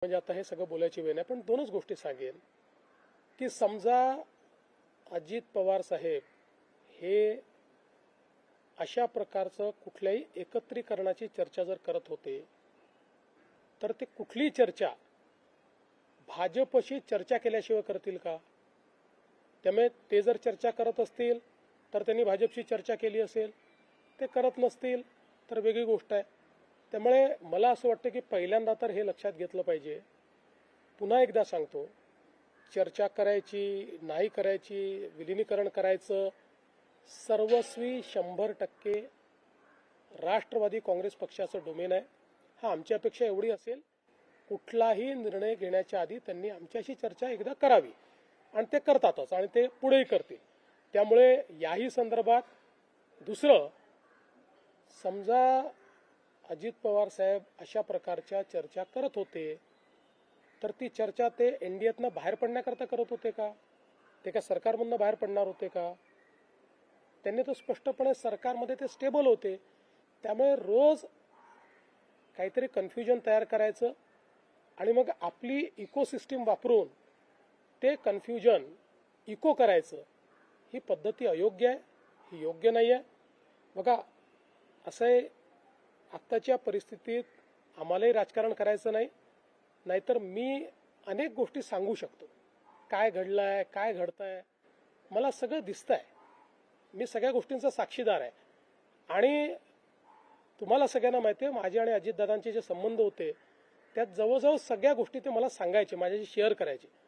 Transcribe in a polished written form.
म्हणजे आता हे सगळं बोलायची वेळ नाही, पण दोनच गोष्टी सांगेन की समजा अजित पवार साहेब हे अशा प्रकारचं कुठल्याही एकत्रीकरणाची चर्चा जर करत होते तर ते कुठलीही चर्चा भाजपशी चर्चा केल्याशिवाय करतील का? त्यामुळे ते जर चर्चा करत असतील तर त्यांनी भाजपशी चर्चा केली असेल, ते करत नसतील तर वेगळी गोष्ट आहे. त्यामुळे मला असं वाटतं की पहिल्यांदा तर हे लक्षात घेतलं पाहिजे. पुन्हा एकदा सांगतो, चर्चा करायची नाही करायची, विलिनीकरण करायचं, सर्वस्वी 100% राष्ट्रवादी काँग्रेस पक्षाचं डोमेन आहे. हा आमची अपेक्षा एवढी असेल, कुठलाही निर्णय घेण्याच्या आधी त्यांनी आमच्याशी चर्चा एकदा करावी आणि ते करतातच आणि ते पुढेही करतील. त्यामुळे याही संदर्भात दुसरं, समजा अजित पवार साहेब अशा प्रकारच्या चर्चा करत होते तर ती चर्चा ते एनडीएतनं बाहेर पडण्याकरता करत होते का? ते का सरकारमधनं बाहेर पडणार होते का? त्यांनी तर स्पष्टपणे सरकारमध्ये ते स्टेबल होते. त्यामुळे रोज काहीतरी कन्फ्युजन तयार करायचं आणि मग आपली इकोसिस्टीम वापरून ते कन्फ्युजन इको करायचं, ही पद्धती अयोग्य आहे, ही योग्य नाही आहे. बघा, असं आहे, आत्ताच्या परिस्थितीत आम्हालाही राजकारण करायचं नाही, नाहीतर मी अनेक गोष्टी सांगू शकतो. काय घडलंय, काय घडतंय, मला सगळं दिसतंय, मी सगळ्या गोष्टींचा साक्षीदार आहे. आणि तुम्हाला सगळ्यांना माहिती आहे, माझे आणि अजितदादांचे जे संबंध होते त्यात जवळजवळ सगळ्या गोष्टी ते मला सांगायचे, माझ्याशी शेअर करायचे.